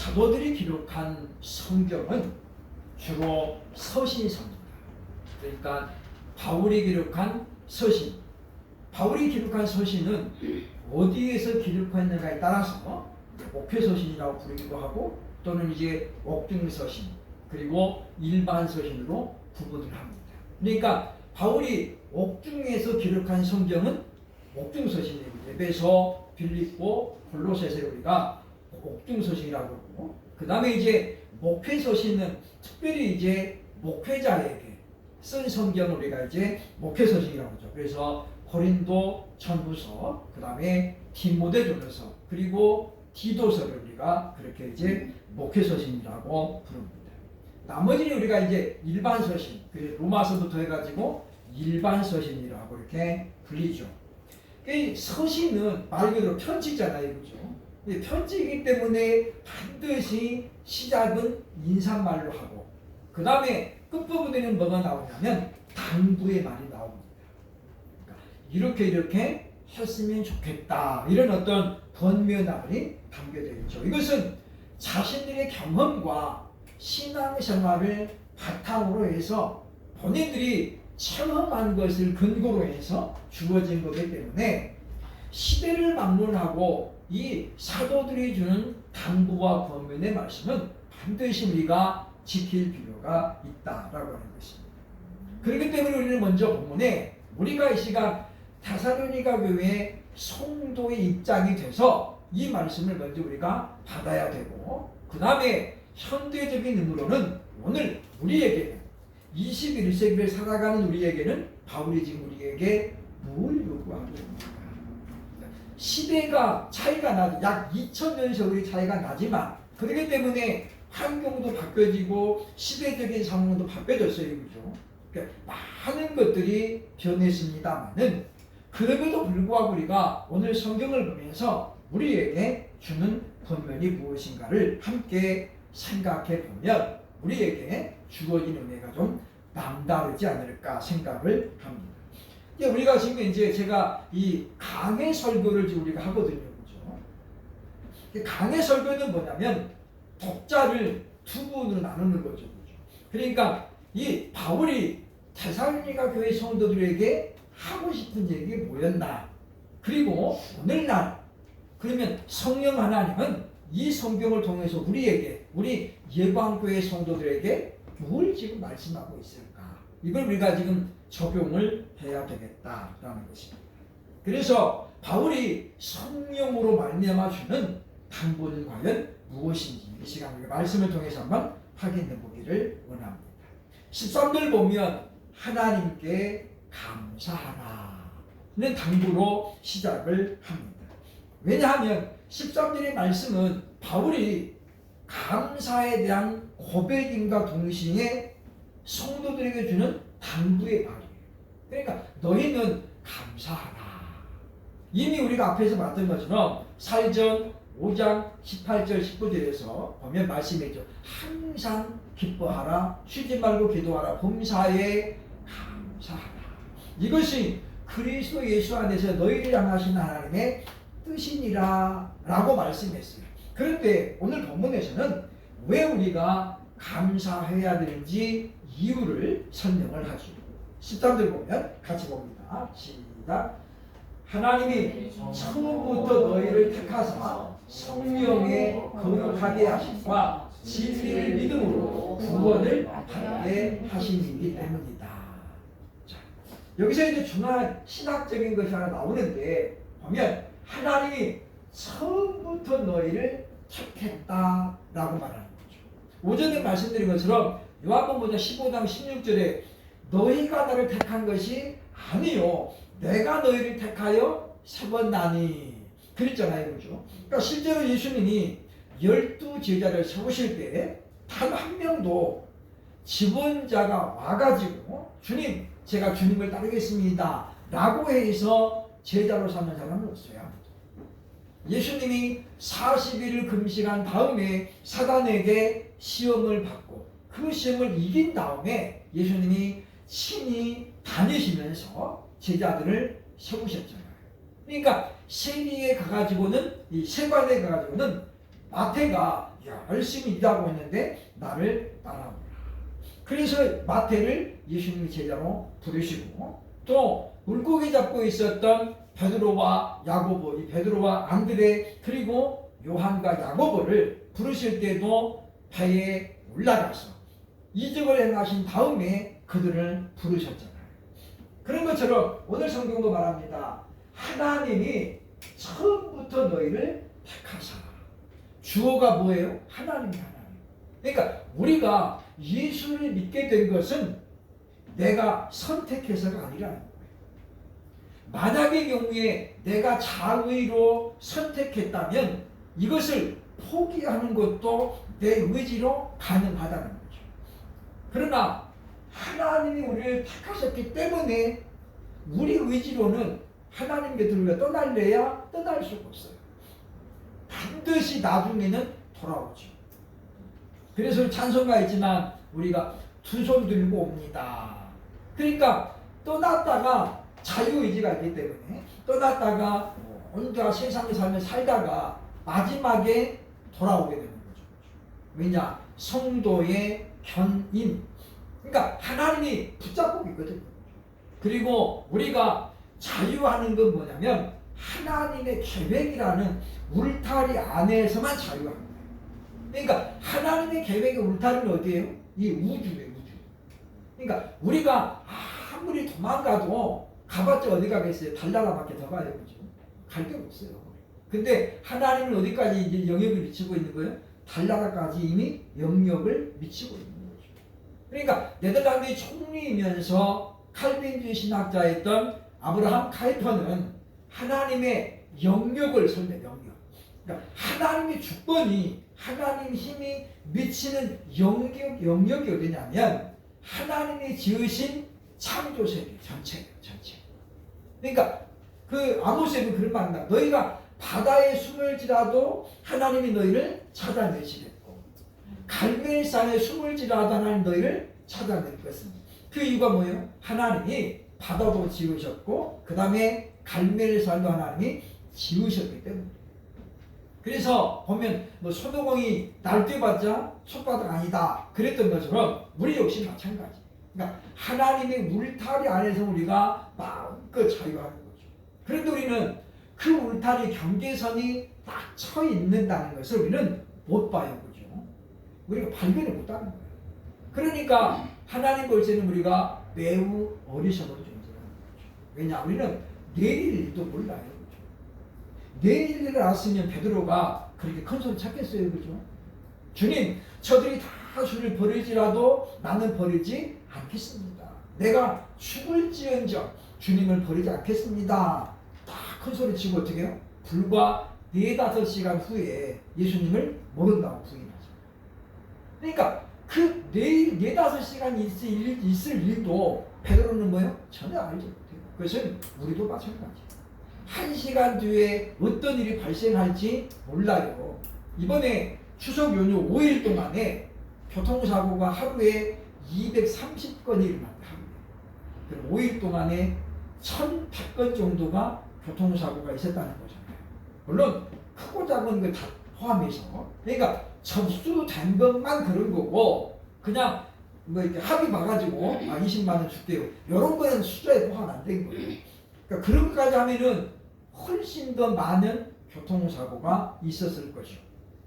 사도들이 기록한 성경은 주로 서신서입니다. 그러니까 바울이 기록한 서신. 바울이 기록한 서신은 어디에서 기록했는가에 따라서 목회서신이라고 부르기도 하고 또는 이제 옥중서신 그리고 일반서신으로 구분을 합니다. 그러니까 바울이 옥중에서 기록한 성경은 옥중서신이고 에베소, 빌립보, 골로새서를 우리가 옥중서신이라고 그러고 그 다음에 이제 목회서신은 특별히 이제 목회자에게 쓴 성경을 우리가 이제 목회서신이라고 하죠. 그래서 고린도 전후서, 그 다음에 디모데전서, 그리고 디도서를 우리가 그렇게 이제 목회서신이라고 부릅니다. 나머지는 우리가 이제 일반서신, 로마서부터 해가지고 일반서신이라고 이렇게 불리죠. 서신은 말 그대로 편지잖아요, 그죠? 편지이기 때문에 반드시 시작은 인사말로 하고, 그 다음에 끝부분에는 뭐가 나오냐면 당부의 말이 나옵니다. 그러니까 이렇게 했으면 좋겠다, 이런 어떤 권면함이 담겨져 있죠. 이것은 자신들의 경험과 신앙생활을 바탕으로 해서 본인들이 체험한 것을 근거로 해서 주어진 거기 때문에 시대를 막론하고 이 사도들이 주는 당부와 권면의 말씀은 반드시 우리가 지킬 필요가 있다라고 하는 것입니다. 그렇기 때문에 우리는 먼저 본문에 우리가 이 시간 데살로니가 교회의 성도의 입장이 돼서 이 말씀을 먼저 우리가 받아야 되고, 그 다음에 현대적인 의미로는 오늘 우리에게는 21세기를 살아가는 우리에게는 바울이 지금 우리에게 뭘 요구하고 있는가? 시대가 차이가 나죠. 약 2000년 세월이 차이가 나지만 그렇기 때문에 환경도 바뀌어지고 시대적인 상황도 바뀌어졌어요, 그죠? 그러니까 많은 것들이 변했습니다만은 그럼에도 불구하고 우리가 오늘 성경을 보면서 우리에게 주는 권면이 무엇인가를 함께 생각해 보면 우리에게 주어진 은혜가 좀 남다르지 않을까 생각을 합니다. 우리가 지금 이제 제가 이 강해 설교를 지금 우리가 하거든요, 그죠? 강해 설교는 뭐냐면 독자를 두 분으로 나누는 거죠, 그죠? 그러니까 이 바울이 데살로니가 교회 성도들에게 하고 싶은 얘기 뭐였나? 그리고 오늘날 그러면 성령 하나님은 이 성경을 통해서 우리에게, 우리 예방교회 성도들에게 뭘 지금 말씀하고 있을까? 이걸 우리가 지금 적용을 해야 되겠다라는 것입니다. 그래서 바울이 성령으로 말미암아 주는 당부는 과연 무엇인지 이 시간 우리가 말씀을 통해서 한번 확인해 보기를 원합니다. 13절 보면 하나님께 감사하라는 당부로 시작을 합니다. 왜냐하면 13절의 말씀은 바울이 감사에 대한 고백임과 동시에 성도들에게 주는 당부의 말이에요. 그러니까 너희는 감사하라. 이미 우리가 앞에서 봤던 것처럼 사도전 5장 18절 19절에서 보면 말씀이죠. 항상 기뻐하라, 쉬지 말고 기도하라, 범사에 감사하라. 이것이 그리스도 예수 안에서 너희를 향하신 하나님의 뜻이니라 라고 말씀했어요. 그런데 오늘 본문에서는 왜 우리가 감사해야 되는지 이유를 설명을 하죠. 13절 보면 같이 봅니다. 시작. 하나님이 처음부터 너희를 택하사 성령에 거룩하게 하심과 진리를 믿음으로 구원을 받게 하심이기 때문이다. 자, 여기서 이제 중요한 신학적인 것이 하나 나오는데 보면 하나님이 처음부터 너희를 택했다라고 말하는 거죠. 오전에 말씀드린 것처럼 요한복음 15장 16절에 너희가 나를 택한 것이 아니요 내가 너희를 택하여 세웠나니 그랬잖아요, 그렇죠? 그러니까 실제로 예수님이 12 제자를 세우실 때 단 한 명도 지원자가 와가지고 주님 제가 주님을 따르겠습니다 라고 해서 제자로 삼는 사람은 없어요. 예수님이 40일을 금식한 다음에 사단에게 시험을 받고 그 시험을 이긴 다음에 예수님이 친히 다니시면서 제자들을 세우셨잖아요. 그러니까 세리에 가가지고는 이 세관에 가가지고는 마태가 열심히 일하고 있는데 나를 따라오라. 그래서 마태를 예수님이 제자로 부르시고 또 물고기 잡고 있었던 베드로와 야고보, 이 베드로와 안드레 그리고 요한과 야고보를 부르실 때도 배에 올라가서 이적을 행하신 다음에 그들을 부르셨잖아요. 그런 것처럼 오늘 성경도 말합니다. 하나님이 처음부터 너희를 택하사. 주어가 뭐예요? 하나님이 하나님. 그러니까 우리가 예수를 믿게 된 것은 내가 선택해서가 아니라는 거예요. 만약의 경우에 내가 자의로 선택했다면 이것을 포기하는 것도 내 의지로 가능하다는 거죠. 그러나 하나님이 우리를 택하셨기 때문에 우리 의지로는 하나님 곁을 우리가 떠날래야 떠날 수가 없어요. 반드시 나중에는 돌아오죠. 그래서 찬송가 있지만 우리가 두 손 들고 옵니다. 그러니까 떠났다가 자유의지가 있기 때문에 떠났다가 혼자 세상의 삶을 살다가 마지막에 돌아오게 되는 거죠. 왜냐? 성도의 견인. 그러니까 하나님이 붙잡고 있거든요. 그리고 우리가 자유하는 건 뭐냐면 하나님의 계획이라는 울타리 안에서만 자유하는 거예요. 그러니까 하나님의 계획의 울타리는 어디예요? 이 우주예요. 우주. 그러니까 우리가 아무리 도망가도 가봤자 어디 가겠어요? 달나라밖에 더 가야 되죠. 갈 데가 없어요. 근데 하나님은 어디까지 이제 영역을 미치고 있는 거예요? 달나라까지 이미 영역을 미치고 있는 거죠. 그러니까 네덜란드의 총리이면서 칼빈주의 신학자였던 아브라함 카이퍼는 하나님의 영역을 설명해요. 영역. 그러니까 하나님의 주권이 하나님 힘이 미치는 영역이 어디냐면 하나님이 지으신 창조세계 전체예요. 전체. 그러니까 그 아모스에도 그런 말입니다. 너희가 바다에 숨을지라도 하나님이 너희를 찾아내시겠고 갈멜산에 숨을지라도 하나님 너희를 찾아낼 것입니다. 그 이유가 뭐예요? 하나님이 바다도 지으셨고 그 다음에 갈멜산도 하나님이 지으셨기 때문에. 그래서 보면 뭐 손오공이 날뛰어봤자 손바닥 아니다 그랬던 것처럼 우리 역시 마찬가지. 그러니까 하나님의 울타리 안에서 우리가 마음껏 자유하는 거죠. 그런데 우리는 그 울타리 경계선이 딱 쳐 있는다는 것을 우리는 못 봐요. 그죠? 우리가 발견을 못하는 거예요. 그러니까 하나님 볼 때는 우리가 매우 어리석은 존재라는 거죠. 왜냐? 우리는 내일 일도 몰라요. 그죠? 내일 일을 알았으면 베드로가 그렇게 큰 소리 찾겠어요. 그죠? 주님, 저들이 다 주를 버릴지라도 나는 버리지 않겠습니다. 내가 죽을지언정 주님을 버리지 않겠습니다. 다 큰 소리 치고 어떻게 해요? 불과 4-5시간 후에 예수님을 모른다고 부인하죠. 그러니까 그 내일 4-5시간 있을 일도 베드로는 뭐예요? 전혀 알지 못해요. 그것은 우리도 마찬가지예요. 1시간 뒤에 어떤 일이 발생할지 몰라요. 이번에 추석 연휴 5일 동안에 교통사고가 하루에 230건이 일어납니다. 그럼 5일 동안에 1,100건 정도가 교통사고가 있었다는 거잖아요. 물론 크고 작은 거 다 포함해서. 그러니까 접수된 것만 그런 거고 그냥 뭐 이렇게 합의 봐가지고 20만 원 줄게요. 이런 거는 숫자에 포함 안 된 거예요. 그러니까 그런 것까지 하면은 훨씬 더 많은 교통사고가 있었을 것이요.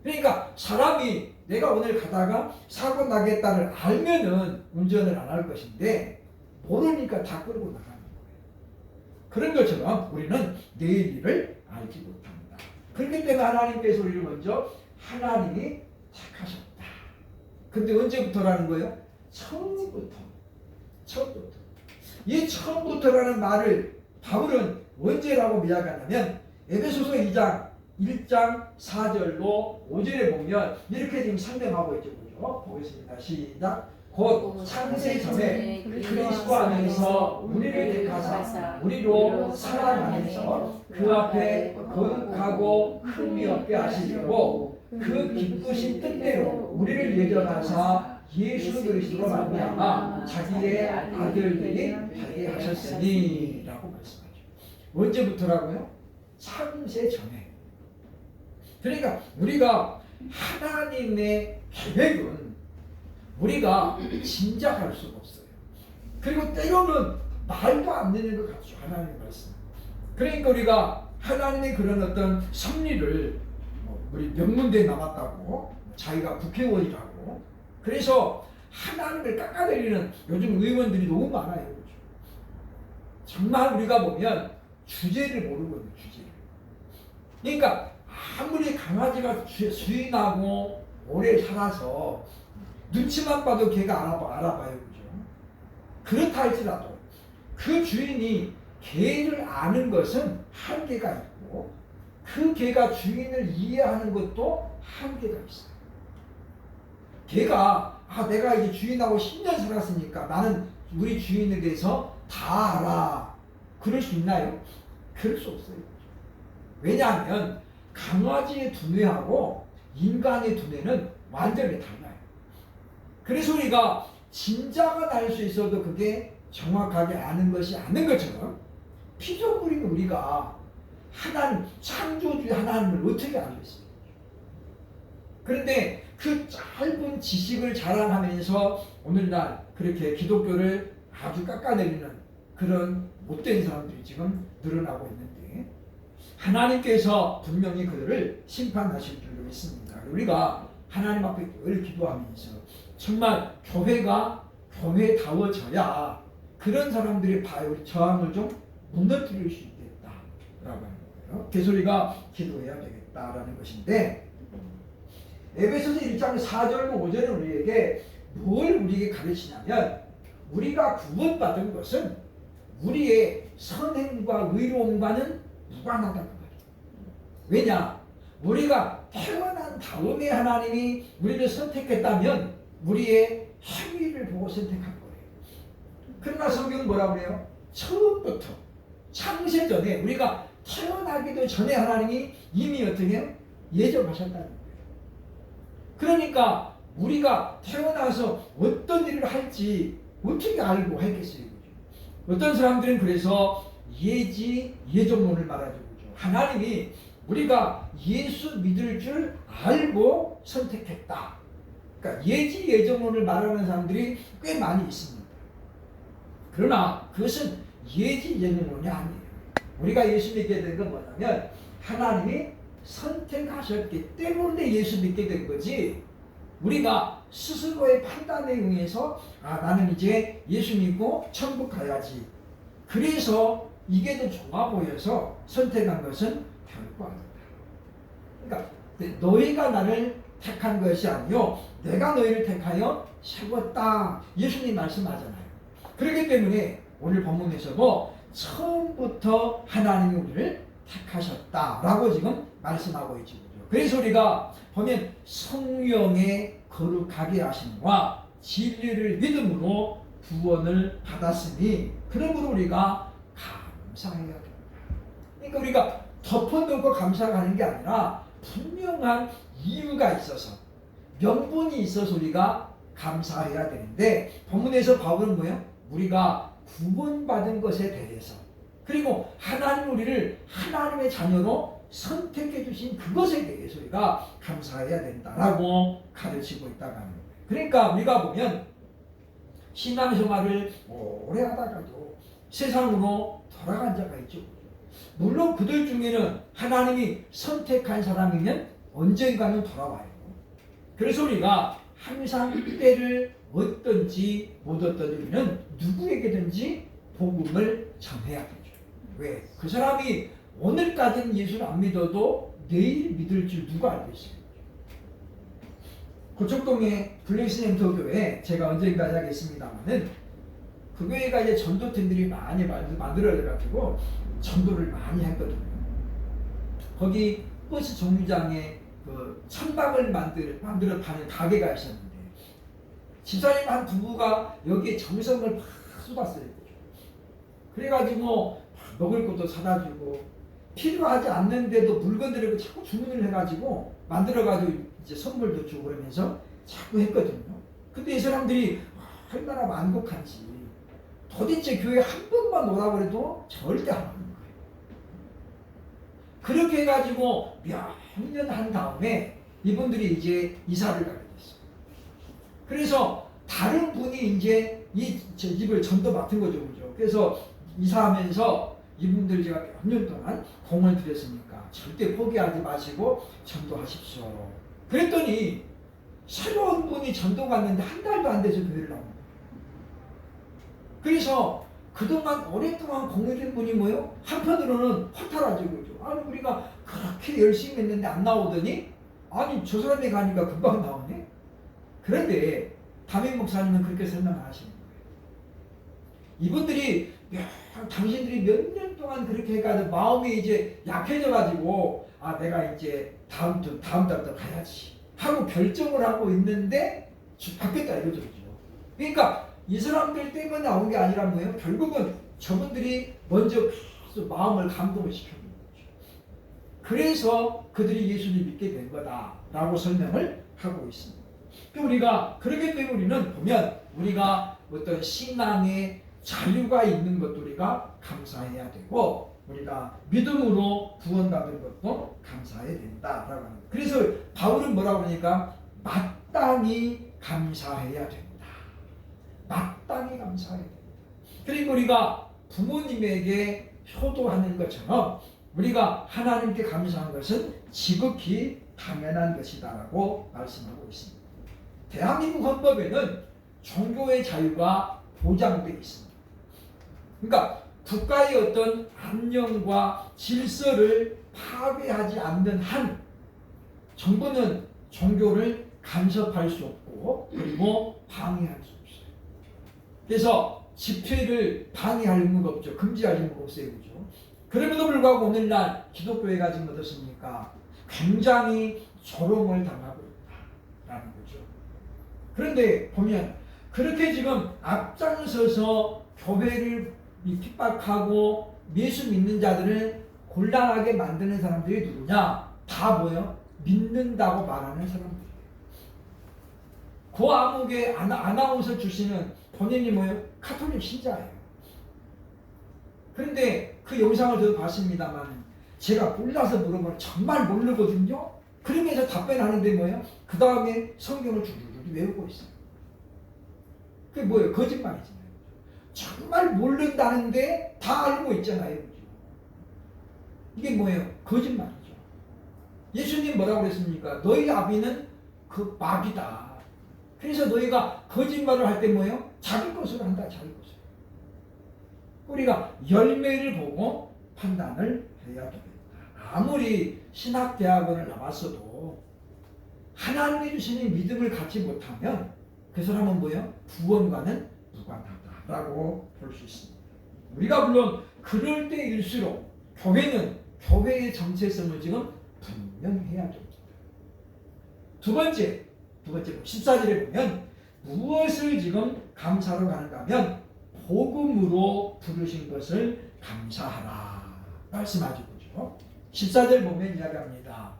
그러니까 사람이 내가 오늘 가다가 사고 나겠다를 알면은 운전을 안 할 것인데 모르니까 다 끌고 나가는 거예요. 그런 것처럼 우리는 내일 일을 알지 못합니다. 그렇기 때문에 하나님께서 우리를 먼저 하나님이 택하셨다. 근데 언제부터라는 거예요? 처음부터. 이 처음부터라는 말을 바울은 언제라고 이야기하냐면 에베소서 2장 1장 4절로 5절에 보면 이렇게 지금 설명하고 있죠. 보겠습니다. 시작. 곧 창세 전에 그리스도 안에서 우리를 택하사 우리로 사랑 안에서 그 앞에 거룩하고 흠이 없게 하시려고 그 기쁘신 뜻대로 우리를 예정하사 예수 그리스도로 말미암아 자기의 아들들이 되게 하셨으니 라고 말씀하죠. 언제부터라고요? 창세 전에. 그러니까 우리가 하나님의 계획은 우리가 짐작할 수가 없어요. 그리고 때로는 말도 안 되는 것 같죠. 하나님의 말씀. 그러니까 우리가 하나님의 그런 어떤 섭리를 우리 명문대에 남았다고 자기가 국회의원이라고 그래서 하나님을 깎아내리는 요즘 의원들이 너무 많아요. 그렇죠? 정말 우리가 보면 주제를 모르고 있는 주제를. 그러니까 아무리 강아지가 주인하고 오래 살아서 눈치만 봐도 걔가 알아봐요. 그죠? 그렇다 할지라도 그 주인이 개를 아는 것은 한계가 있고 그 개가 주인을 이해하는 것도 한계가 있어요. 개가 내가 이제 주인하고 10년 살았으니까 나는 우리 주인에 대해서 다 알아. 그럴 수 있나요? 그럴 수 없어요. 왜냐하면 강아지의 두뇌하고 인간의 두뇌는 완전히 달라요. 그래서 우리가 짐작은 알 수 있어도 그게 정확하게 아는 것이 아닌 것처럼 피조물인 우리가 하나님, 창조주 하나님을 어떻게 알겠어요? 그런데 그 짧은 지식을 자랑하면서 오늘날 그렇게 기독교를 아주 깎아내리는 그런 못된 사람들이 지금 늘어나고 있는데 하나님께서 분명히 그들을 심판하실 줄로 믿습니다. 우리가 하나님 앞에 늘 기도하면서 정말 교회가 교회다워져야 그런 사람들의 저항을 좀 무너뜨릴 수 있겠다라고 하는 거예요. 그래서 우리가 기도해야 되겠다라는 것인데 에베소서 1장 4절과 5절은 우리에게 뭘 우리에게 가르치냐면 우리가 구원받은 것은 우리의 선행과 의로움과는 무관하다는 거예요. 왜냐? 우리가 태어난 다음에 하나님이 우리를 선택했다면 우리의 행위를 보고 선택한 거예요. 그러나 성경은 뭐라고 그래요? 처음부터 창세 전에 우리가 태어나기도 전에 하나님이 이미 어떻게 해요? 예정하셨다는 거예요. 그러니까 우리가 태어나서 어떤 일을 할지 어떻게 알고 했겠어요? 어떤 사람들은 그래서 예정론을 말하죠. 하나님이 우리가 예수 믿을 줄 알고 선택했다. 그러니까 예정론을 말하는 사람들이 꽤 많이 있습니다. 그러나 그것은 예정론이 아니에요. 우리가 예수 믿게 된 건 뭐냐면 하나님이 선택하셨기 때문에 예수 믿게 된 거지 우리가 스스로의 판단에 의해서 나는 이제 예수 믿고 천국 가야지 그래서 이게 더 좋아 보여서 선택한 것은 결코 아니다. 그러니까 너희가 나를 택한 것이 아니요 내가 너희를 택하여 세웠다. 예수님 말씀하잖아요. 그렇기 때문에 오늘 본문에서도 처음부터 하나님이 우리를 택하셨다라고 지금 말씀하고 있죠. 그래서 우리가 보면 성령의 거룩하게 하심과 진리를 믿음으로 구원을 받았으니 그러므로 우리가 감사해야 됩니다. 그러니까 우리가 덮어놓고 감사하는 게 아니라 분명한 이유가 있어서 명분이 있어서 우리가 감사해야 되는데 본문에서 바울은 뭐예요? 우리가 구원받은 것에 대해서 그리고 하나님 우리를 하나님의 자녀로 선택해 주신 그것에 대해서 우리가 감사해야 된다라고 가르치고 있다고 하는 거예요. 그러니까 우리가 보면 신앙생활을 오래 하다가도 세상으로 돌아간 자가 있죠. 물론 그들 중에는 하나님이 선택한 사람이면 언젠가는 돌아와요. 그래서 우리가 항상 때를 얻든지 못 얻든지 우리는 누구에게든지 복음을 전해야 되죠. 왜? 그 사람이 오늘까지는 예수를 안 믿어도 내일 믿을 줄 누가 알겠어요? 고척동의 블레이스nem터 교회 제가 언젠가 하겠습니다만은 그 교회가 이제 전도팀들이 많이 만들어져가지고 전도를 많이 했거든요. 거기 버스 정류장에 그 천막을 만들어 파는 가게가 있었는데 집사님 한 부부가 여기에 정성을 막 쏟았어요. 그래가지고 먹을 것도 사다 주고 필요하지 않는데도 물건들을 자꾸 주문을 해가지고 만들어가지고 이제 선물도 주고 그러면서 자꾸 했거든요. 근데 이 사람들이 얼마나 만족한지 도대체 교회 한 번만 오라고 해도 절대 안 오는 거예요. 그렇게 해가지고 몇 년 한 다음에 이분들이 이제 이사를 가게 됐어요. 그래서 다른 분이 이제 이 집을 전도 맡은 거죠, 그죠? 그래서 이사하면서 이분들 제가 몇 년 동안 공을 들였으니까 절대 포기하지 마시고 전도하십시오. 그랬더니 새로운 분이 전도 갔는데 한 달도 안 돼서 교회를 나온 거예요. 그래서 그동안 오랫동안 공유된 분이 뭐예요? 한편으로는 허탈하죠, 그죠? 아니 우리가 그렇게 열심히 했는데 안 나오더니 아니 저 사람이 가니까 금방 나오네. 그런데 담임 목사님은 그렇게 설명하시는 거예요. 이분들이 당신들이 몇 년 동안 그렇게 해가지고 마음이 이제 약해져가지고 아 내가 이제 다음 달부터 가야지 하고 결정을 하고 있는데 바뀌었다 이거죠. 그러니까 이 사람들 때문에 나온 게 아니라 뭐예요? 결국은 저분들이 먼저 계속 마음을 감동을 시켜준 거죠. 그래서 그들이 예수를 믿게 된 거다라고 설명을 하고 있습니다. 우리가 그렇기 때문에 우리는 보면 우리가 어떤 신앙의 자유가 있는 것도 우리가 감사해야 되고 우리가 믿음으로 구원받은 것도 감사해야 된다라고 하는 거예요. 그래서 바울은 뭐라고 하니까 마땅히 감사해야 된다. 마땅히 감사해야 된다. 그리고 우리가 부모님에게 효도하는 것처럼 우리가 하나님께 감사한 것은 지극히 당연한 것이다라고 말씀하고 있습니다. 대한민국 헌법에는 종교의 자유가 보장되어 있습니다. 그러니까 국가의 어떤 안녕과 질서를 파괴하지 않는 한 정부는 종교를 간섭할 수 없고 그리고 방해할 수 없어요. 그래서 집회를 방해할 의무가 없죠. 금지할 의무가 없어요. 그죠? 그럼에도 불구하고 오늘날 기독교회가 지금 어떻습니까? 굉장히 조롱을 당하고 있다라는 거죠. 그런데 보면 그렇게 지금 앞장서서 교회를 핍박하고 예수 믿는 자들을 곤란하게 만드는 사람들이 누구냐? 다 뭐예요? 믿는다고 말하는 사람들이에요. 그 암흑의 아나운서 출신은 본인이 뭐예요? 카톨릭 신자예요. 그런데 그 영상을 저도 봤습니다만 제가 몰라서 물어보면 정말 모르거든요. 그러면서 답변하는데 뭐예요? 그 다음에 성경을 줄줄줄 외우고 있어요. 그게 뭐예요? 거짓말이잖아요. 정말 모른다는데 다 알고 있잖아요. 이게 뭐예요? 거짓말이죠. 예수님 뭐라고 그랬습니까? 너희 아비는 그 마귀다. 그래서 너희가 거짓말을 할 때 뭐예요? 자기 것으로 한다. 자기 것으로. 우리가 열매를 보고 판단을 해야 되겠다. 아무리 신학대학원을 나왔어도 하나님이 주시는 믿음을 갖지 못하면 그 사람은 뭐예요? 구원과는 무관하다라고 볼 수 있습니다. 우리가 물론 그럴 때일수록 교회는 교회의 정체성을 지금 분명해야 됩니다. 두 번째 14절에 보면 무엇을 지금 감사로 가는가 하면 복음으로 부르신 것을 감사하라 말씀하죠. 14절 보면 이야기합니다.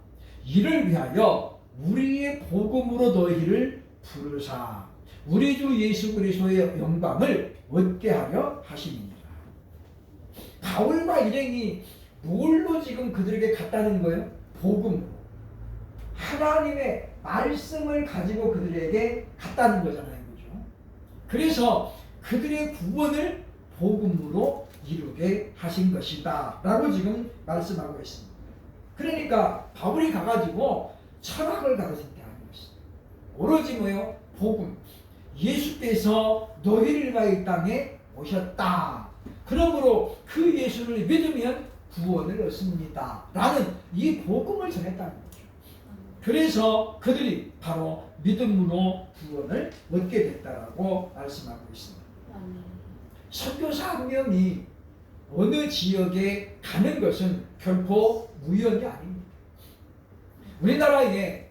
이를 위하여 우리의 복음으로 너희를 부르사 우리 주 예수 그리스도의 영광을 얻게 하려 하심이니라. 바울과 일행이 뭘로 지금 그들에게 갔다는 거예요? 복음으로. 하나님의 말씀을 가지고 그들에게 갔다는 거잖아요. 그죠? 그래서 그들의 구원을 복음으로 이루게 하신 것이다 라고 지금 말씀하고 있습니다. 그러니까 바울이 가가지고 철학을 가르친 게 아니었어요. 오로지 뭐예요? 복음. 예수께서 너희를 위하여 이 땅에 오셨다. 그러므로 그 예수를 믿으면 구원을 얻습니다. 라는 이 복음을 전했다는 거죠. 그래서 그들이 바로 믿음으로 구원을 얻게 됐다라고 말씀하고 있습니다. 선교사 한 명이 어느 지역에 가는 것은 결코 우연이 아닙니다. 우리나라에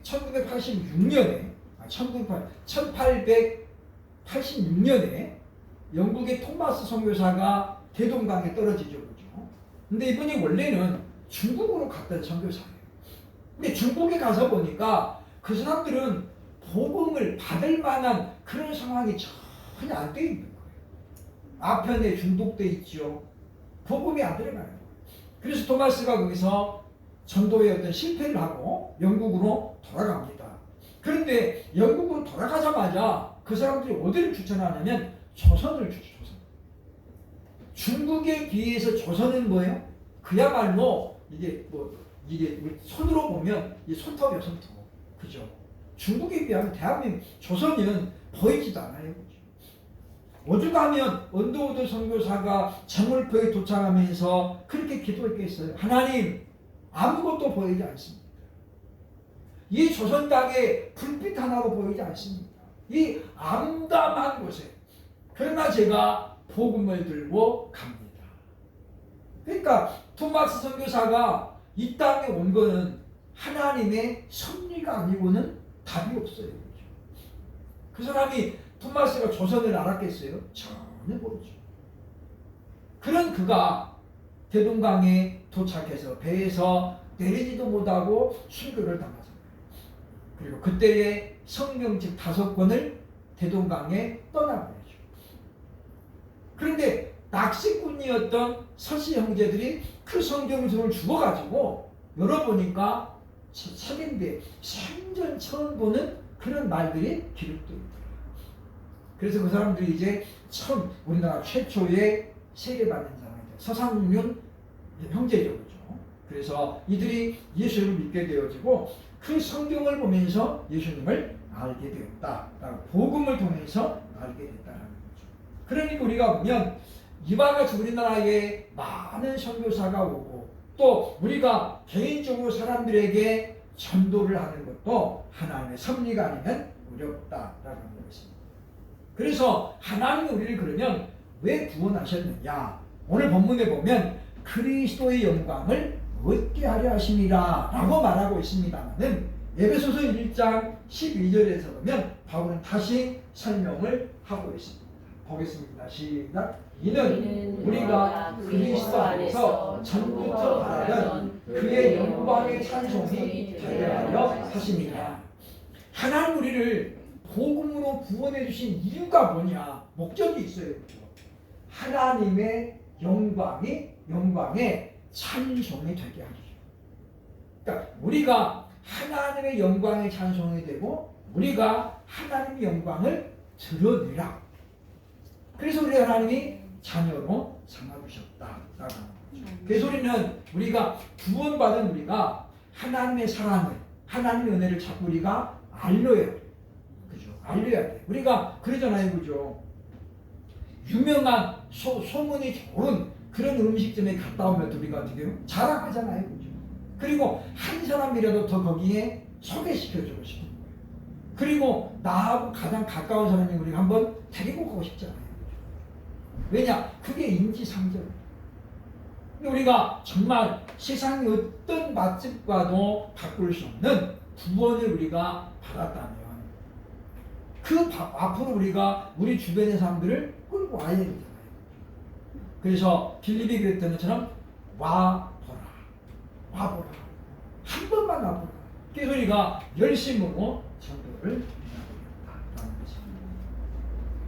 1886년에 영국의 토마스 선교사가 대동강에 떨어지죠. 그죠? 근데 이분이 원래는 중국으로 갔던 선교사예요. 근데 중국에 가서 보니까 그 사람들은 복음을 받을 만한 그런 상황이 전혀 안 돼 있는 거예요. 아편에 중독돼 있죠. 복음이 안 들어가요. 그래서 토마스가 거기서 전도의 어떤 실패를 하고 영국으로 돌아갑니다. 그런데 영국으로 돌아가자마자 그 사람들이 어디를 추천하냐면 조선을 추천해요. 중국에 비해서 조선은 뭐예요? 그야말로 이게 손으로 보면 이 손톱이에요, 손톱. 그죠? 중국에 비하면 대한민국, 조선은 보이지도 않아요. 오죽하면 언더우드 선교사가 장물포에 도착하면서 그렇게 기도했겠어요. 하나님, 아무것도 보이지 않습니다. 이 조선 땅에 불빛 하나도 보이지 않습니다. 이 암담한 곳에. 그러나 제가 복음을 들고 갑니다. 그러니까 토마스 선교사가 이 땅에 온 거는 하나님의 섭리가 아니고는 답이 없어요. 그 사람이 토마스가 조선을 알았겠어요? 전혀 모르죠. 그런 그가 대동강에 도착해서 배에서 내리지도 못하고 순교를 당하잖아요. 그리고 그때의 성경책 5권을 대동강에 떠나버리죠. 그런데 낚시꾼이었던 서씨 형제들이 그 성경책을 주워가지고 열어보니까 책인데 생전 처음 보는 그런 말들이 기록되어 있더라고요. 그래서 그 사람들이 이제 처음 우리나라 최초의 세례받는 사람이죠. 서상윤 형제죠. 그렇죠? 그래서 이들이 예수를 믿게 되어지고 그 성경을 보면서 예수님을 알게 되었다. 복음을 통해서 알게 됐다는 거죠. 그러니까 우리가 보면 이와 같이 우리나라에 많은 선교사가 오고 또 우리가 개인적으로 사람들에게 전도를 하는 것도 하나님의 섭리가 아니면 어렵다라는 것입니다. 그래서 하나님이 우리를 그러면 왜 구원하셨느냐? 오늘 본문에 보면 그리스도의 영광을 얻게 하려 하심이라 라고 말하고 있습니다만은 에베소서 1장 12절에서 보면 바울은 다시 설명을 하고 있습니다. 보겠습니다. 시작. 이는 우리가 그리스도 안에서 전부터 바라던 그의 영광의 찬송이 되게 하려 하심이라. 하나님 우리를 복음으로 구원해 주신 이유가 뭐냐? 목적이 있어요. 하나님의 영광의 찬송이 되게 하죠. 그러니까 우리가 하나님의 영광의 찬송이 되고 우리가 하나님의 영광을 드러내라. 그래서 우리 하나님이 자녀로 삼아주셨다라고 하는 거죠. 그래서 우리는 우리가 구원받은 우리가 하나님의 사랑을, 하나님의 은혜를 자꾸 우리가 알려야 돼요. 그죠? 알려야 돼. 우리가 그러잖아요. 그죠? 유명한 소문이 좋은 그런 음식점에 갔다 오면 우리가 어떻게 해요? 자랑하잖아요. 그죠? 그리고 한 사람이라도 더 거기에 소개시켜주고 싶은 거예요. 그리고 나하고 가장 가까운 사람이 우리가 한번 데리고 가고 싶잖아요. 왜냐? 그게 인지상정이에요. 우리가 정말 세상의 어떤 맛집과도 바꿀 수 없는 구원을 우리가 받았다면 그 앞으로 우리가 우리 주변의 사람들을 끌고 와야 되잖아요. 그래서 빌립이 그랬던 것처럼 와보라. 한 번만 와보라. 그래서 우리가 열심으로 전도를 해야겠다는 것입니다.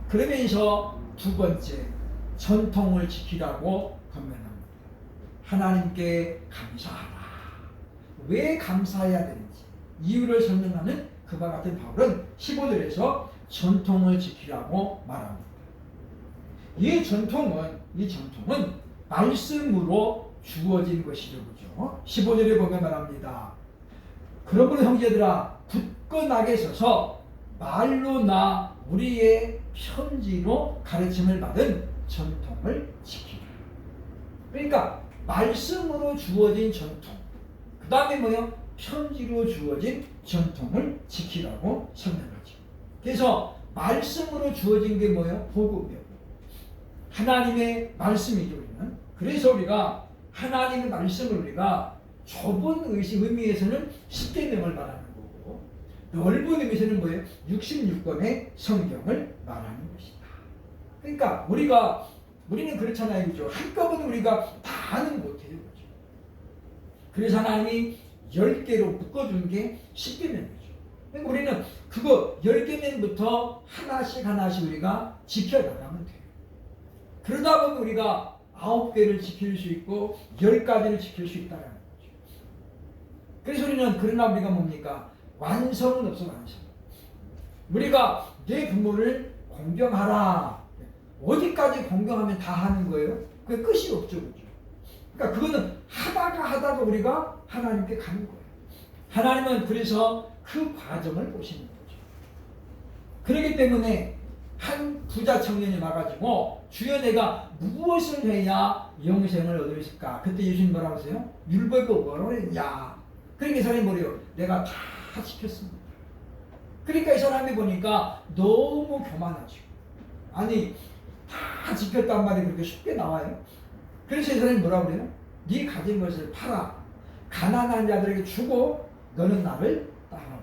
그러면서 두 번째, 전통을 지키라고 권면합니다. 하나님께 감사하라. 왜 감사해야 되는지 이유를 설명하는 그와 같은 바울은 15절에서 전통을 지키라고 말합니다. 이 전통은 말씀으로 주어진 것이죠. 그죠? 15절에 보면 말합니다. 그러므로 형제들아 굳건하게 서서 말로 나 우리의 편지로 가르침을 받은 전통을 지키라. 그러니까 말씀으로 주어진 전통, 그 다음에 뭐요? 편지로 주어진 전통을 지키라고 설명하죠. 그래서 말씀으로 주어진 게 뭐예요? 복음이에요. 하나님의 말씀이죠. 우리는. 그래서 우리가 하나님의 말씀을 우리가 좁은 의미에서는 10계명을 말하는 거고 넓은 의미에서는 뭐예요? 66권의 성경을 말하는 것이다. 그러니까 우리는 그렇잖아요. 그죠? 한꺼번에 우리가 다 하는 못해요. 그죠? 그래서 하나님이 10개로 묶어준 게 10계명이죠. 그러니까 우리는 그거 10계명부터 하나씩 우리가 지켜나가면 돼요. 그러다 보면 우리가 9개를 지킬 수 있고 10가지를 지킬 수 있다는 거죠. 그래서 우리는 그러나 우리가 뭡니까? 완성은 없어, 완성. 우리가 내 부모를 공경하라. 어디까지 공경하면 다 하는 거예요? 그 끝이 없죠, 그죠? 그러니까 그거는 하다가 우리가 하나님께 가는 거예요. 하나님은 그래서 그 과정을 보시는 거죠. 그렇기 때문에 한 부자 청년이 와가지고 주여 내가 무엇을 해야 영생을 얻을 수 있을까? 그때 예수님 뭐라고 하세요? 율법이 뭐라고 그랬냐? 그러니까 이 사람이 뭐래요? 내가 다 지켰습니다. 그러니까 이 사람이 보니까 너무 교만하죠. 아니 다 지켰단 말이 그렇게 쉽게 나와요? 그래서 이 사람이 뭐라고 그래요? 네 가진 것을 팔아 가난한 자들에게 주고 너는 나를 따라오라.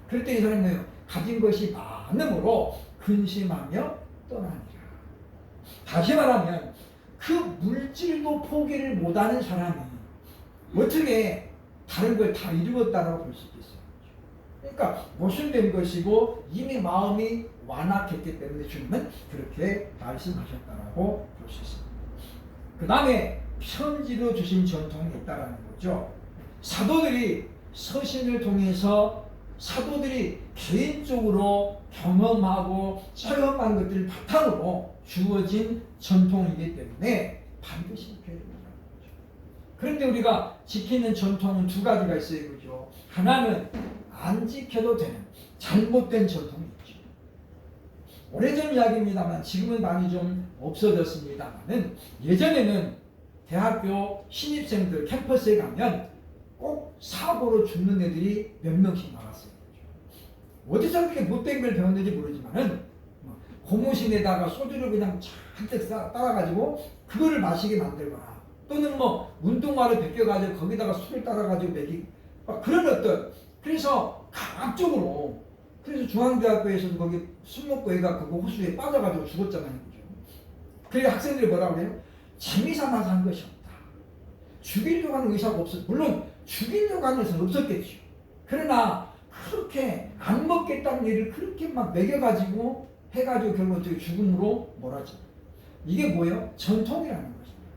그럴 때 이 사람이 뭐예요? 가진 것이 많음으로 근심하며 떠나니라. 다시 말하면 그 물질도 포기를 못하는 사람이 어떻게 다른 걸 다 이루었다라고 볼 수 있겠어요? 그러니까 모순된 것이고 이미 마음이 완악했기 때문에 주님은 그렇게 말씀하셨다라고 볼 수 있습니다. 그 다음에 편지로 주신 전통이 있다라는 거죠. 사도들이 서신을 통해서 사도들이 개인적으로 경험하고 체험한 것들을 바탕으로 주어진 전통이기 때문에 반드시 지켜야 된다는 거죠. 그런데 우리가 지키는 전통은 두 가지가 있어요, 그죠? 하나는 안 지켜도 되는 잘못된 전통이 있죠. 오래전 이야기입니다만 지금은 많이 좀 없어졌습니다만은 예전에는 대학교 신입생들 캠퍼스에 가면 꼭 사고로 죽는 애들이 몇 명씩 나왔어요. 어디서 그렇게 못된 걸 배웠는지 모르지만은 고무신에다가 소주를 그냥 잔뜩 따라가지고 그거를 마시게 만들거나 또는 뭐 운동화를 벗겨가지고 거기다가 술을 따라가지고 먹이고 그런 어떤 그래서 강압적으로 그래서 중앙대학교에서도 거기 술 먹고 애가 그거 호수에 빠져가지고 죽었잖아요, 그죠? 그래서 학생들이 뭐라고 그래요? 재미삼아서 한 것이 없다. 죽이려고 하는 의사가 없었. 물론 죽이려고 하는 의사는 없었겠죠. 그러나 그렇게 안 먹겠다는 일을 그렇게 막 먹여가지고 해가지고 결국 어떻게 죽음으로 몰아져. 이게 뭐예요? 전통이라는 것입니다.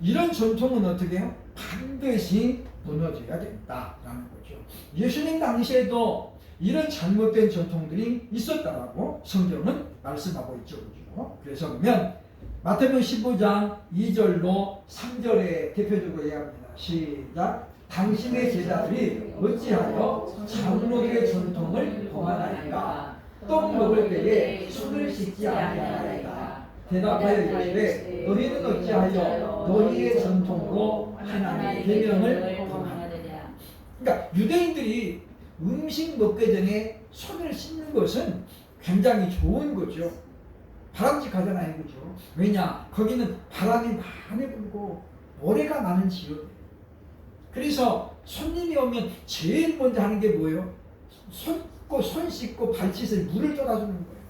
이런 전통은 어떻게 해요? 반드시 무너져야 된다라는 거죠. 예수님 당시에도 이런 잘못된 전통들이 있었다라고 성경은 말씀하고 있죠. 그죠? 그래서 보면 마태복음 15장 2절로 3절에 대표적으로 얘기합니다. 시작. 당신의 제자들이 어찌하여 장로들의 전통을 범하나이까? 떡 먹을 때에 손을 씻지 아니하나이까? 대답하여 이르시되 너희는 어찌하여 너희의 전통으로 하나님의 계명을 범하느냐? 그러니까 유대인들이 음식 먹기 전에 손을 씻는 것은 굉장히 좋은 거죠. 바람직하잖아요, 그죠? 왜냐? 거기는 바람이 많이 불고 모래가 많은 지역이에요. 그래서 손님이 오면 제일 먼저 하는 게 뭐예요? 손 씻고 발짓을 물을 떠다주는 거예요.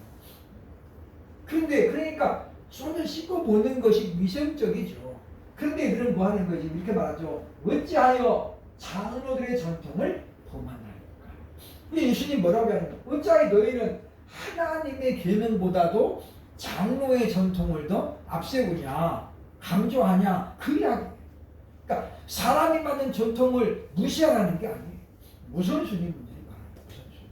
그런데 그러니까 손을 씻고 보는 것이 위생적이죠. 그런데 이들은 뭐 하는 거지? 이렇게 말하죠. 어찌하여 장로들의 전통을 범하나이까? 근데 예수님 뭐라고 하는 거예요? 어찌하여 너희는 하나님의 계명보다도 장로의 전통을 더 앞세우냐, 강조하냐, 그 이야기예요. 그러니까 사람이 만든 전통을 무시하라는 게 아니에요. 우선순위 문제가 우선순위.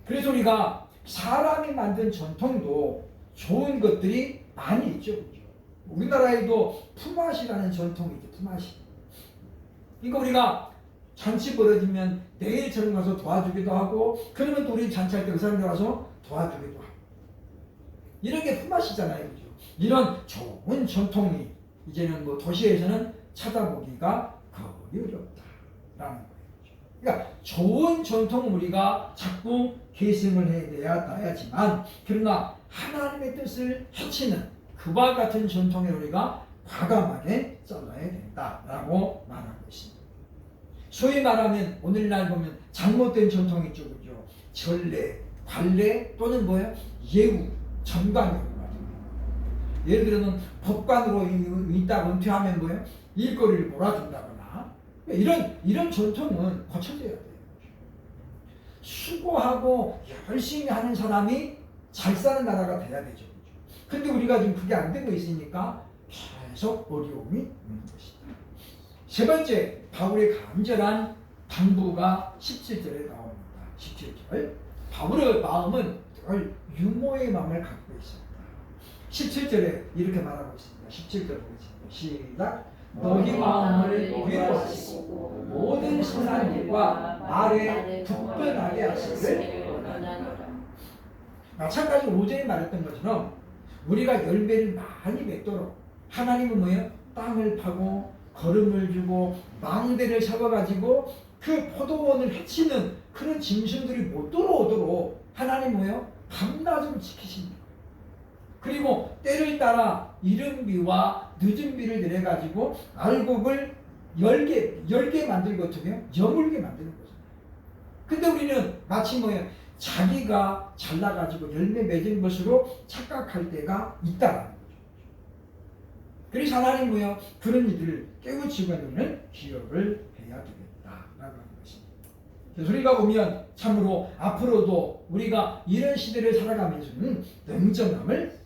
그래서 우리가 사람이 만든 전통도 좋은 것들이 많이 있죠. 그렇죠? 우리나라에도 품앗이라는 전통이 있죠. 품앗이. 그러니까 우리가 잔치 벌어지면 내일 저녁 가서 도와주기도 하고 그러면 또 우리 잔치할 때 그 사람들 와서 도와주기도 하고 이런 게 품앗이잖아요. 그죠? 이런 좋은 전통이 이제는 뭐 도시에서는 찾아보기가 거의 어렵다라는 거예요. 그러니까 좋은 전통은 우리가 자꾸 계승을 해야지만 그러나 하나님의 뜻을 해치는 그와 같은 전통을 우리가 과감하게 잘라야 된다라고 말하고 있습니다. 소위 말하면 오늘날 보면 잘못된 전통이 있죠. 그죠? 전례, 관례 또는 뭐예요? 예우, 정관예우. 예를 들어서 법관으로 있다가 은퇴하면 뭐예요? 일거리를 몰아준다거나 이런 전통은 고쳐져야 돼요. 수고하고 열심히 하는 사람이 잘 사는 나라가 돼야 되죠. 그런데 우리가 지금 그게 안 되고 있으니까 계속 어려움이 있는 것이다. 세 번째, 바울의 간절한 당부가 17절에 나옵니다. 17절. 바울의 마음은 늘 유모의 마음을 갖고 있습니다. 17절에 이렇게 말하고 있습니다. 17절 보겠습니다. 시작. 너희 마음을 위로하시고 모든 선한 일과 말에 굳건하게 하시기를 원하노라. 마찬가지로 5절에 말했던 것처럼 우리가 열매를 많이 맺도록 하나님은 뭐예요? 땅을 파고 거름을 주고 망대를 잡아가지고 그 포도원을 해치는 그런 짐승들이 못 들어오도록 하나님 뭐예요? 밤낮으로 지키십니다. 그리고 때를 따라 이른 비와 늦은 비를 내려가지고 알곡을 열게 만들거든요. 여물게 만드는 거죠. 근데 우리는 마치 뭐예요? 자기가 잘나가지고 열매 맺은 것으로 착각할 때가 있다라는 거죠. 그래서 하나님 뭐예요? 그런 일을 깨우치고 있는 기억을 해야 되겠다라고 하는 것입니다. 그래서 우리가 보면 참으로 앞으로도 우리가 이런 시대를 살아가면서는 냉정함을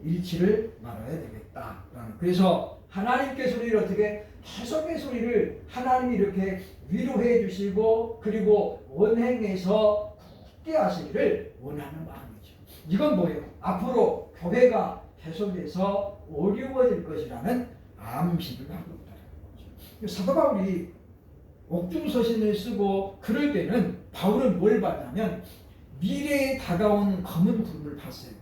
잃지를 말아야 되겠다. 그래서 하나님께 소리를 어떻게 해석의 소리를 하나님이 이렇게 위로해 주시고 그리고 원행에서 굳게 하시기를 원하는 마음이죠. 이건 뭐예요? 앞으로 교회가 계속해서 어려워질 것이라는 암시를 하고 있다는 거죠. 사도 바울이 옥중서신을 쓰고 그럴 때는 바울은 뭘 봤냐면 미래에 다가온 검은 구름을 봤어요.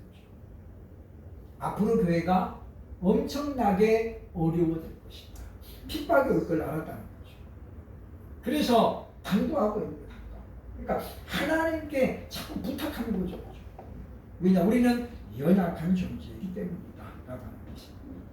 앞으로 교회가 엄청나게 어려워질 것이다. 핍박이 올 걸 알았다는 거죠. 그래서 당도하고 있는 거예요. 그러니까 하나님께 자꾸 부탁하는 거죠. 왜냐? 우리는 연약한 존재이기 때문이다. 라고 하는 것입니다.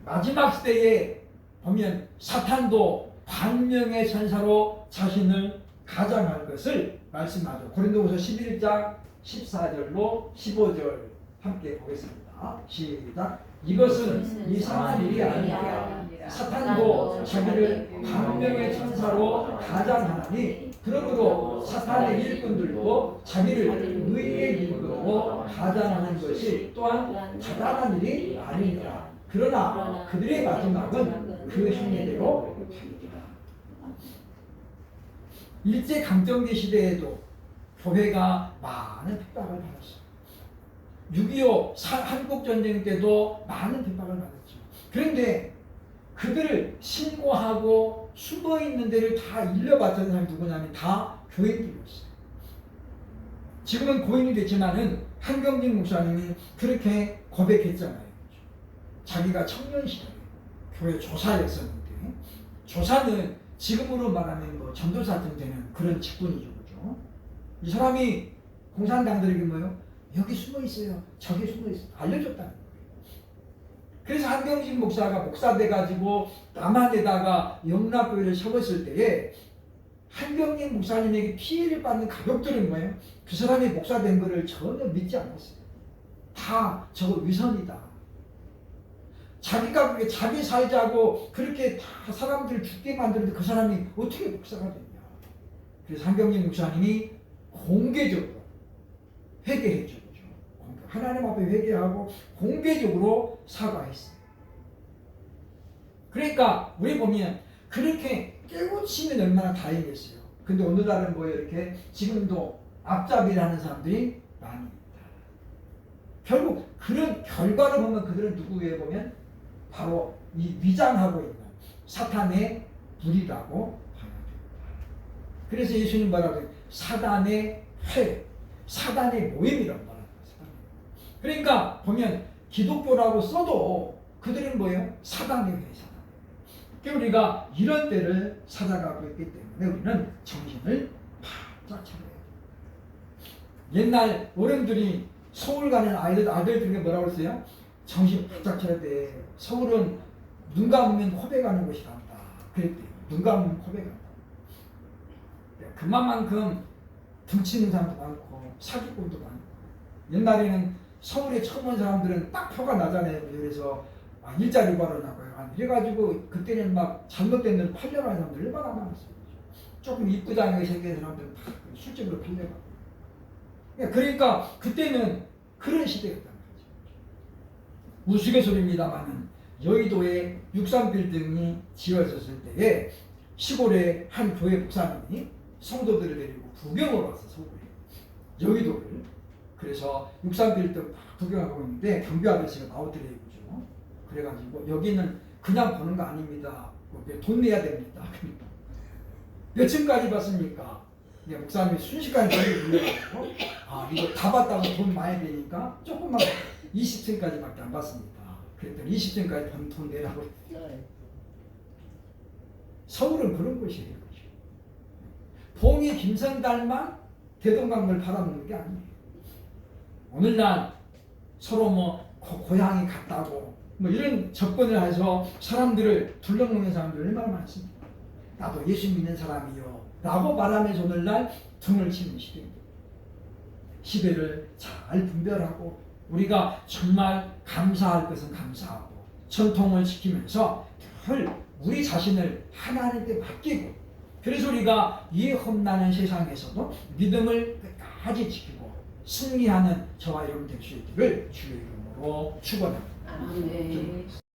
마지막 시대에 보면 사탄도 반명의 천사로 자신을 가장할 것을 말씀하죠. 고린도후서 11장 14절로 15절 함께 보겠습니다. 시작. 이것은 이상한 일이 아니라 사탄도 자기를 반명의 천사로 가장하나니 그러므로 사탄의 일꾼들도 자기를 의의 일꾼으로 가장하는 것이 또한 타당한 일이 아니니라. 그러나 그들의 마지막은 그 행위대로 되리라. 일제강점기 시대에도 교회가 많은 핍박을 받았어요. 6.25 한국전쟁 때도 많은 핍박을 받았죠. 그런데 그들을 신고하고 숨어있는 데를 다 일러봤던 사람이 누구냐면 다 교인들이었어요. 지금은 고인이 됐지만은 한경진 목사님이 그렇게 고백했잖아요. 자기가 청년 시절에 교회 조사였었는데, 조사는 지금으로 말하면 뭐 전도사쯤 되는 그런 직분이죠. 그죠? 이 사람이 공산당들에게 뭐예요? 여기 숨어 있어요. 저기 숨어 있어요. 알려줬다는 거예요. 그래서 한경진 목사가 목사 돼가지고 남한에다가 영락교회를 세웠을 때에 한경진 목사님에게 피해를 받는 가족들은 뭐예요? 그 사람이 목사 된 거를 전혀 믿지 않았어요. 다 저거 위선이다. 자기가 그렇게 자기 살자고 그렇게 다 사람들을 죽게 만드는데 그 사람이 어떻게 목사가 됐냐. 그래서 한경진 목사님이 공개적으로 회개했죠. 하나님 앞에 회개하고 공개적으로 사과했어요. 그러니까 우리 보면 그렇게 깨우치면 얼마나 다행이겠어요. 근데 오늘날은 뭐 이렇게 지금도 앞잡이를 하는 사람들이 많이 있다. 결국 그런 결과를 보면 그들은 누구에 보면 바로 이 위장하고 있는 사탄의 불이라고 봐야 됩니다. 그래서 예수님 뭐라고 해요? 사단의 회, 사단의 모임이라고 말합니다. 그러니까 보면 기독교라고 써도 그들은 뭐예요? 사단의 회, 사단. 그러니까 우리가 이런 때를 살아가고 있기 때문에 우리는 정신을 바짝 차려야 돼요. 옛날 어른들이 서울 가는 아들 중에 뭐라고 했어요? 정신 바짝 차려야 돼. 서울은 눈 감으면 코베 가는 곳이란다. 그랬대요. 눈 감으면 코베 간다. 그만큼 등치는 사람도 많고 사기꾼도 많고. 옛날에는 서울에 처음 온 사람들은 딱 표가 나잖아요. 그래서 일자리 구하려고요. 그래가지고 그때는 막 잘못된 데로 팔려가는 사람들 얼마나 많았어요. 조금 입구장에 생긴 사람들은 다 술집으로 팔려가고. 그러니까 그때는 그런 시대였단 말이죠. 우스갯소리입니다만은 여의도에 63빌딩이 지어졌을 때에 시골의 한 교회 목사님이 성도들을 데리고 구경을 왔어, 서울에. 여의도를. 그래서 63빌딩 구경하고 있는데 경비 아저씨가 나오더래요. 그죠? 그래가지고 여기는 그냥 보는 거 아닙니다. 돈 내야 됩니다. 몇 층까지 봤습니까? 목사님이 순식간에 돈을 빌려가지고 이거 다 봤다고 돈 많이 되니까 조금만 20층까지밖에 안 봤습니다. 그랬더니 20층까지 돈 내라고. 서울은 그런 곳이에요. 봉이 김선달만 대동강물 팔아먹는 게 아니에요. 오늘날 서로 뭐 고향이 같다고 뭐 이런 접근을 해서 사람들을 둘러먹는 사람들 얼마나 많습니까? 나도 예수 믿는 사람이요 라고 말하면서 오늘날 등을 치는 시대입니다. 시대를 잘 분별하고 우리가 정말 감사할 것은 감사하고 전통을 지키면서 늘 우리 자신을 하나님께 맡기고 그래서 우리가 이 험난한 세상에서도 믿음을 끝까지 지키고 승리하는 저와 여러분 될 수 있기를 주의 이름으로 축원합니다. 아멘.